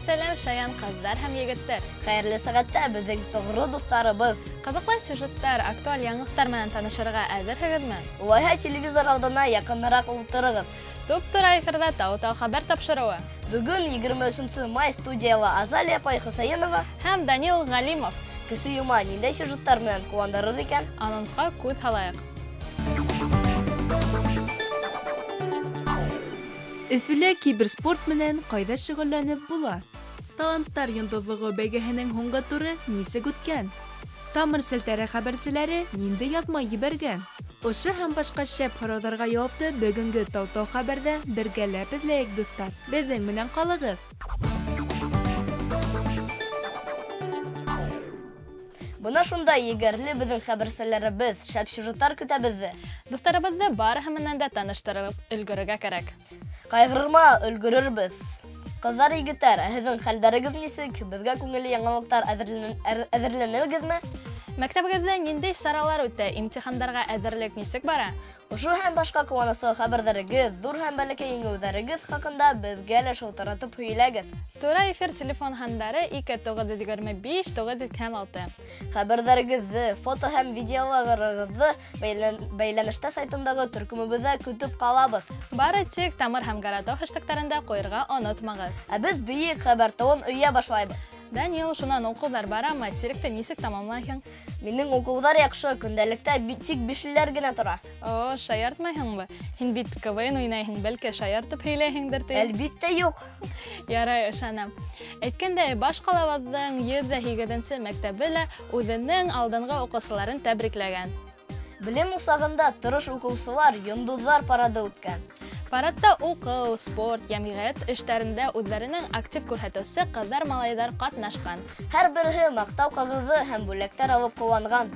Сәлем шаян кызлар һәм егетләр. Хәерле сәгатьтә безнең тугры дусларыбыз. Кызыклы сюжеттар, актуаль яңалыктар менән танышырга әзерһегезме? Улайһа телевизор алдына якынрак ултырыгыз. Туп-тура эфирда Тау-Тау хәбәр тапшыруы. Бүген 23 май студияла Азалия Пай Хусаинова Һәм Данил Галимов. Кесе юма ниндәй сюжеттар менән куандырыр икән? Анонска күз һалайык. Өфөлә киберспорт менән кайда шөгыльләнеп була? Таланттар йондызлыгы бәйгеһенең һуңгы туры нисек үткән? Тамыр селтәре хәбәрселәре нинди язма ебәргән? Ошо һәм башка шәп һорауларга җавапты бүгенге Тау-Тау хәбәрдә бергәләп эзләйек, дуслар. Безнең менән калыгыз. Бына шунда егәрле безнең хәбәрселәребез, шәп сюжеттар көтә безне. Дусларыбызны барыһы менән дә таныштырып өлгөрергә кирәк. Кайгырма, өлгөрербез. Кызлар, егетләр, һезнең хәлдәрегез нисек? Безгә күңелле яңалыктар әзерләнәбезме? Мәктәбегездә нинди саралар үтә? Имтиханнарга әзерлек нисек бара? Ошо һәм башка куанычлы хәбәрләрегез, зур һәм бәләкәй еңүләрегез хакында безгә лә шалтыратып һөйләгез. Тура эфир телефон һандары 2925-956. Хәбәрләрегезне, фото һәм видеоларыгызны бәйләнештә сайтындагы төркемебездә көтеп калабыз. Бары тик Тамыр һәм Гаратау хэштегтарында куярга онытмагыз. Ә без бөек хәбәр тавын өйә башлайбыз. Данил, шунан укулар барамы? Сиректә нисек тамамлайһың? Минең укулар яхшы, көндәлектә тик 5ләр генә тора. О, шаяртмайһыңбы? Һин бит КВН уйнайһың, бәлки шаяртып һөйләйһеңдер ти. Әлбиттә юк. Ярай, ышанам. Әйткәндәй, баш калабызның 108нче мәктәбе лә үзенең алдынгы укучыларын тәбрикләгән. Белем усагында тырыш укучылар йондызлар парады үткән. Парадта уку, спорт, җәмгыять эшләрендә үзләренең актив күрсәтүче кызлар-малайлар катнашкан. Һәр берсе мактау кагызы һәм бүләкләр алып кулланган.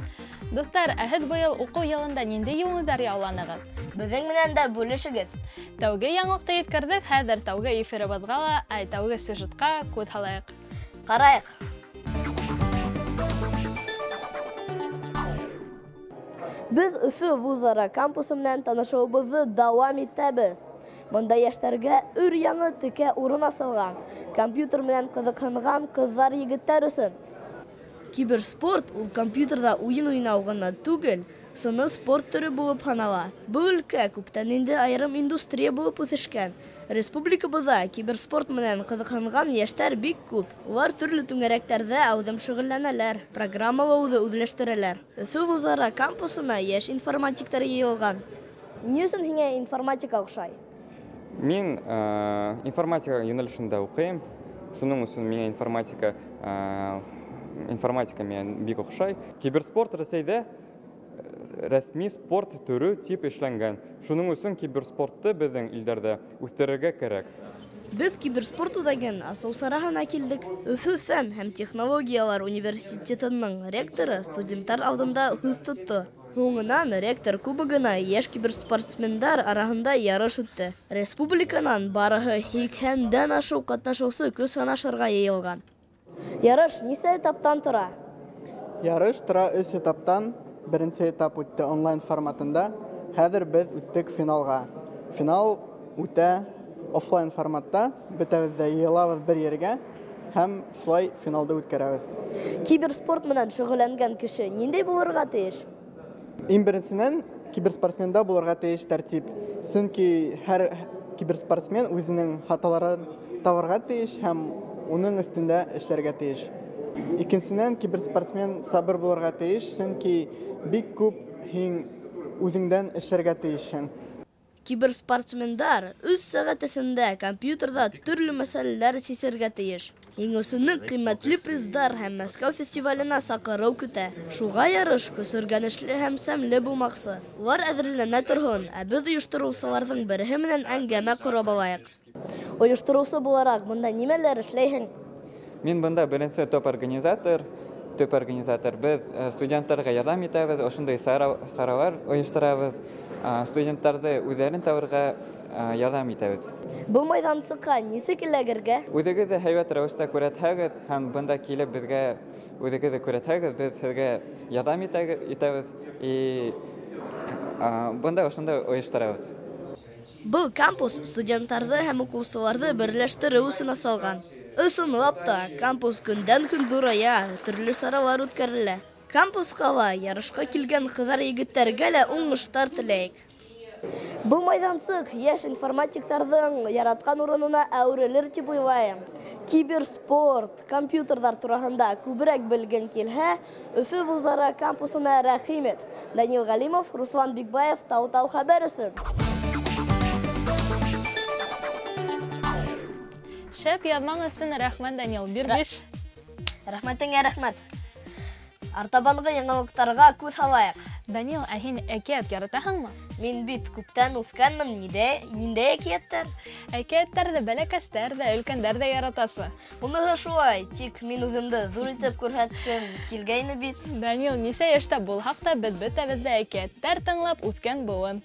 Дуслар, әһет быел уку елында нинди юнәлләр яуланыгыз? Безнең менән дә бүлешегез. Тәүге яңалыкты еткердек, хәзер тәүге эфирыбызга ла, тәүге сюжетка күз һалайык. Карайык. Biz Өфө вузара кампусы менән танышуыбызны дәвам итәбез. Монда яшьләргә өр-яңы текә урын асылган. Компьютер менән кызыксынган кызлар, егетләр өчен. Киберспорт ул компьютерда уен уйнау гына түгел, сыны спорт төрө булып санала. Бу өлкә күптән инде аерым индустрия булып үсешкән. Республикабызда киберспорт менән кызыксынган яшьләр бик күп. Улар төрле түңәрәктәрдә әүдем шөгыльләнәләр, программалауды үзләштерәләр. Өфө вузара кампусына яшь информатиктар йыелган. Ни өчен һиңә информатика охшай? Мин информатика юнәлешендә укыйм. Шуның өчен миңа информатика миңа бик охшай. Киберспорт Рәсәйдә рәсми спорт түрі тип эшләнгән. Шуның өчен киберспортты безнең илдәрдә үстерергә кирәк. Без киберспорт дигән асыл сараһына килдек. Өфө фән һәм технологиялар университетының ректоры студентлар алдында сүз тотты. Һуңынан ректор кубогына яшь киберспортсменнар арасында ярыш үтте. Республиканан барыһы 80дән ашу катнашучы көч санашырга йыелган. Ярыш нисә этаптан тора? Ярыш тора 3 этаптан. Беренче этап үтте онлайн форматында. Хәзер без үттек финалга. Финал үтә офлайн форматта. Бөтәбез дә йыелабыз бер ергә һәм шулай финалда үткәрәбез. Киберспорт менән шөгыльләнгән кеше ниндәй булырга тиеш? Иң беренчедән киберспортсменда булырга тиеш тәртип. Чөнки һәр киберспортсмен үзенең хаталарын табарга тиеш һәм уның өстендә эшләргә тиеш. Икенчедән киберспортсмен сабыр булырга тиеш, чөнки бик күп һин үзеңдән эшләргә тиешсең. Киберспортсмендар үз сәгать эчендә компьютерда төрле мәсьәләләр сисергә тиеш. Еңүчене кыйммәтле призлар һәм Мәскәү фестиваленә сакыру көтә. Шуңа ярыш көсөргәнешле һәм сәмле булмаксы. Улар әзерләнә торган, ә без оештыручыларның берсе менән әңгәмә корып алайык. Оештыручы буларак, монда нимәләр эшләйһең? Мин бында беренче топ организатор. төп организатор. Без студентларга ярдәм итәбез, ошондай саралар оештырабыз. Студентларны үзләрен табырга ярдәм итәбез. Бу майданчыкка ничек эләгергә? Үзегез дә һәйбәт рәвештә күрәтһәгез һәм бында килеп безгә үзегез күрәтһәгез, без сезгә ярдәм итәбез. Бында ошондай оештырабыз. Бұл кампус студенттарды һәм укучыларды берләштерү өчен асалган. Ысынлап та, кампус көндән-көн зурая, төрле саралар үткәрелә. Кампуска ярышка килгән кызлар-егетләргә лә уңыштар теләйек. Бұл майданчык яшь информатиктарның яраткан урынына әверелер дип уйлайм. Киберспорт, компьютерлар турында күбрәк белгән килһә, Өфе вузара кампусына рәхимет. Данил Галимов, Руслан Бикбаев, Тау-Тау хәбәр өчен. Шәп ядмаң өсөн рәхмәт, Данил. Бирбиш. Рәхмәтеңә рәхмәт. Артабанғы яңалыктарга күз һалайык. Данил, ә һин әкият яратаһыңмы? Мин бит күптән үскәнмен, ниндәй әкияттәр? Әкияттәрҙе бәләкәстәр ҙә, өлкәндәр ҙә яратасы. Уныһы шулай, тик мин үҙемде зур итеп күрһәткем килгәйне бит. Данил, нисә йәштә булһаҡ та, беҙ бөтәбеҙ дә әкияттәр тыңлап үткән быуын.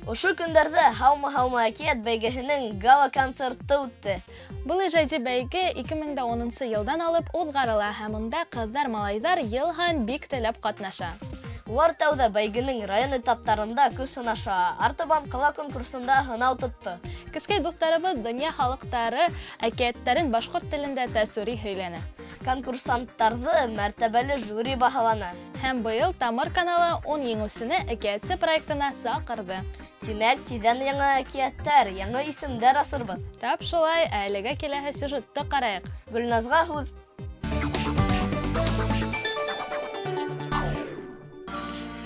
Ошо көндәрҙә һаумы әкият бәйгеһенең гала концерты үтте. Был ижади бәйге 2010 йылдан алып уҙғарыла һәм унда ҡыҙҙар, малайҙар йыл һайын бик теләп ҡатнаша. Улар тәүҙә бәйгенең район этаптарында көс сынаша, артабан ҡала конкурсында һынау тотто. Кескәй дуҫтарыбыҙ донъя халыҡтары әкиәттәрен башҡорт телендә тәсүри һөйләне. Конкурсанттарҙы мәртәбәле жюри баһаланы. Һәм быйыл Тамыр каналы 10 еңеүсене әкиәтсе проектына саҡырҙы. Тимәк, тиҙән яңы әкиәттәр, яңы исемдәр асырбыҙ. Тап шулай, әлегә киләһе сюжетты ҡарайыҡ. Гөлназға һүҙ.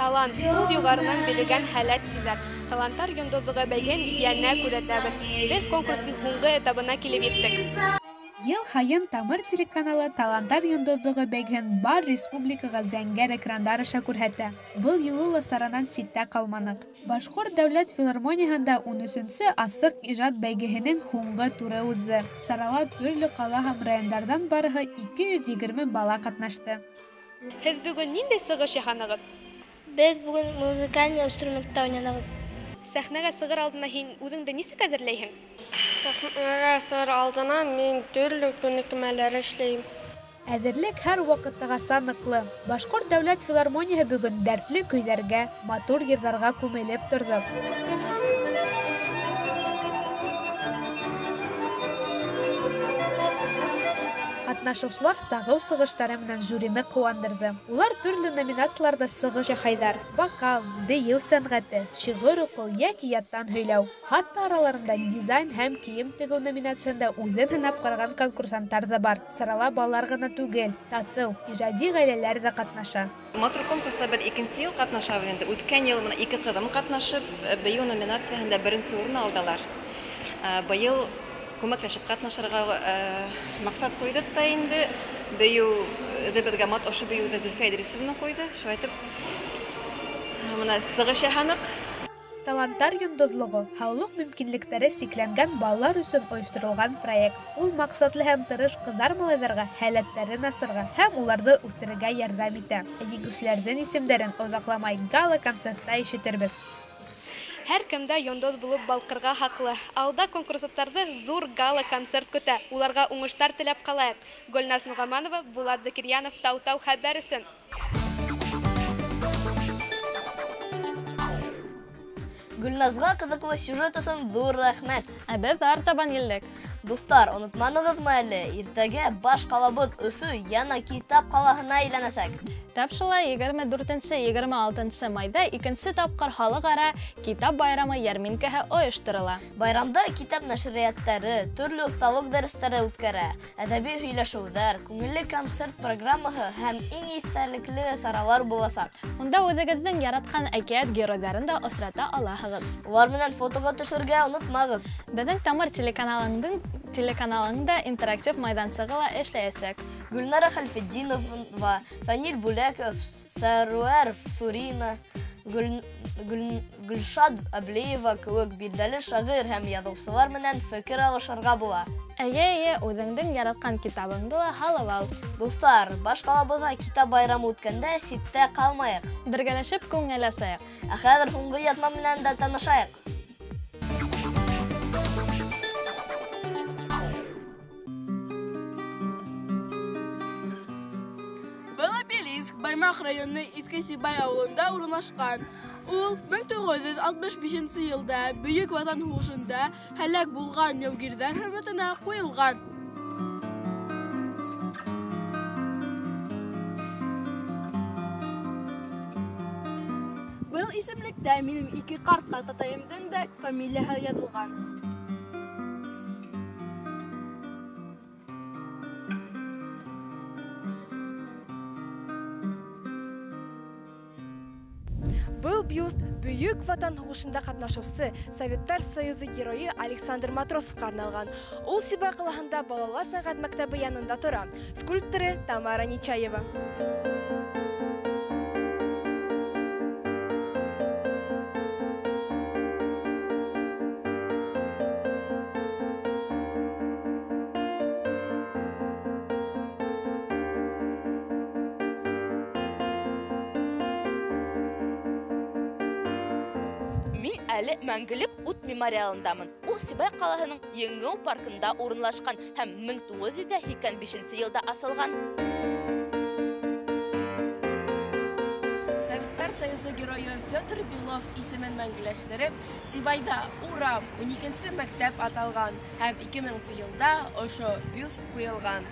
Талант ул юғарынан бирелгән һәләт тиҙәр. Таланттар йондоҙлоғо бәйген икәненә күрәтәбеҙ. Беҙ конкурстың һуңғы этабына килеп еттек. Йыл һайын Тамыр телеканалы таланттар йондоҙлоғо бәйгеһен бар республикаға зәңгәр экрандар аша күрһәтә. Был юлы ла саранан ситтә ҡалманыҡ. Башҡорт дәүләт филармонияһында 13-нсе асыҡ ижад бәйгеһенең һуңғы туры уҙҙы. Сарала төрлө ҡала һәм райондарҙан барыһы 220 бала ҡатнашты. Һеҙ бөгөн ниндәй сығыш яһанығыҙ? Без бүген музыкальный инструментта уйнанабыҙ. Сәхнәгә сығыр алдына һин үҙеңде нисек әҙерләйһең? Сәхнәгә сығыр алдынан мин төрлө күнекмәләр эшләйем. Әҙерлек һәр ваҡыттаға саныҡлы. Башҡорт дәүләт филармонияһы бөгөн дәртле көйҙәргә, матур йырҙарға күмелеп торҙо. Ҡатнашыусылар сағыу сығыштары менән жюрины ҡыуандырҙы. Улар төрлө номинацияларҙа сығыш яһайҙар. Вокал, бейеү сәнғәте, шиғыр уҡыу йәки яттан һөйләү. Хатта араларында дизайн һәм кейем тегеү номинацияһында үҙен һынап ҡараған конкурсанттар ҙа бар. Сарала балалар ғына түгел, татыу, ижади ғаиләләр ҙә ҡатнаша. Матур конкурста бер икенсе йыл ҡатнашабыҙ инде. Үткән йыл мына 2 ҡыҙым ҡатнашып, бейеү номинацияһында 1-нсе урын алдылар. Быйыл күмәкләшеп ҡатнашырға маҡсат ҡуйҙыҡ та инде. Бейеүҙе беҙгә ошо бейеүҙе Зөлфиә Идрисовна ҡуйҙы. Шулай итеп, мына сығыш яһаныҡ. Таланттар йондоҙлоғо һаулыҡ мөмкинлектәре сикләнгән балалар өсөн ойошторолған проект. Ул маҡсатлы һәм тырыш ҡыҙҙар-малайҙарға һәләттәрен асырға һәм уларҙы үҫтерергә ярҙам итә. Еңеүселәрҙең исемдәрен оҙаҡламай гала концертта ишетербеҙ. Һәр кемдә йондоҙ булып балҡырға хаҡлы. Алда конкурсанттарҙы ҙур гала концерт көтә. Уларға уңыштар теләп ҡалайыҡ. Гөлназ Нуғаманова, Булат Закирьянов, Тау-Тау хәбәр өсөн. Гөлназға ҡыҙыҡлы сюжет өсөн ҙур рәхмәт. Ә беҙ артабан елдек. Дуҫтар, онотманығыҙмы әле, иртәгә баш ҡалабыҙ Өфө яна Китап ҡалаһына әйләнәсәк. Тап шулай 24-26 майда 2-нсе тапҡыр халыҡ-ара китап байрамы йәрминкәһе ойошторола. Байрамда китап нәшриәттәре, төрлө оҫталыҡ дәрестәре үткәрә, әҙәби һөйләшеүҙәр, күңелле концерт программаһы һәм иң иҫтәлекле саралар буласаҡ. Унда үҙегеҙҙең яратҡан әкиәт геройҙарын да осрата алаһығыҙ. Улар менән фотоға төшөргә онотмағыҙ. Беҙҙең Тамыр телеканалында интерактив майҙансығы ла эшләйәсәк. Гөлнара Хәлфетдинова, Фәнил Бүләков, Сәруәр Сурина, Гөлшад Аблеева кеүек билдәле шағир һәм яҙыусылар менән фекер алышырға була. Әйе, үҙеңдең яратҡан китабыңды ла һалып ал. Дуҫтар, баш ҡалабыҙға китап байрамы үткәндә ситтә ҡалмайыҡ. Бергәләшеп күңел асайыҡ. Ә хәҙер һуңғы ятма менән дә танышайыҡ. Был обелиск Баймак районы Иҫке Сибай ауылында урынлашҡан. Ул 1965 йылда Бөйөк Ватан һуғышында һәләк булған яугирҙәр хөрмәтенә ҡуйылған. Был исемлектә минем 2 ҡарт ҡартатайымдың да фамилияһы яҙылған. Был бюст Бөйөк Ватан һуғышында ҡатнашыусы Советтар Союзы геройы Александр Матросовҡа арналған. Ул Сибай ҡалаһында балала сәнғәт мәктәбе янында тора. Скульпторы Тамара Нечаева. Мин әле мәңгелек ут мемориалындамын. Ул Сибай ҡалаһының Еңеү паркында урынлашҡан һәм 1985 йылда асылған. Советтар Союзы геройы Федор Белов исемен мәңгеләштереп, Сибайда урам 12-нче мәктәп аталған һәм 2000 йылда ошо бюст ҡуйылған.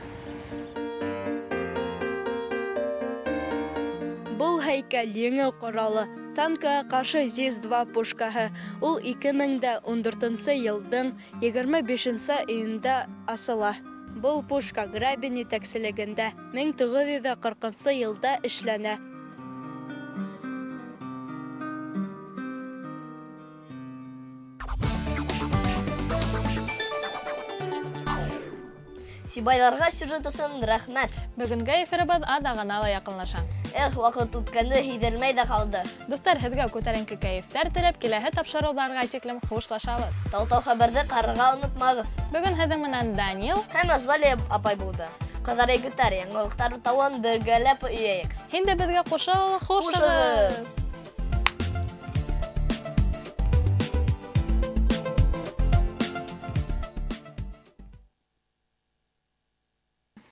Был һәйкәл еңеү ҡоралы. Танкыға ҡаршы ЗИС-2 пушкаһы. Ул 2014 йылдың 25 июнда асыла. Был пушка Грабин етәкселегендә 1940 йылда эшләнә. Сибайларға сюжет өсөн рәхмәт. Бөгөнгә эфирыбыҙ аҙ ғына ла яҡынлаша. Ваҡыт үткәнде һиҙелмәй ҙә ҡалды. Дуҫтар, һеҙгә күтәренке кәйефтәр теләп, киләһе тапшырыуҙарға тиклем хушлашабыҙ. Тау-тау хәбәрҙе ҡарарға онотмағыҙ. Бөгөн һеҙҙең менән Данил һәм Азалия апай булды. Ҡыҙҙар егеттәр, яңылыҡтар тауын бергәләп өйәйек. Һин дә беҙгә ҡушыл, хушығыҙ.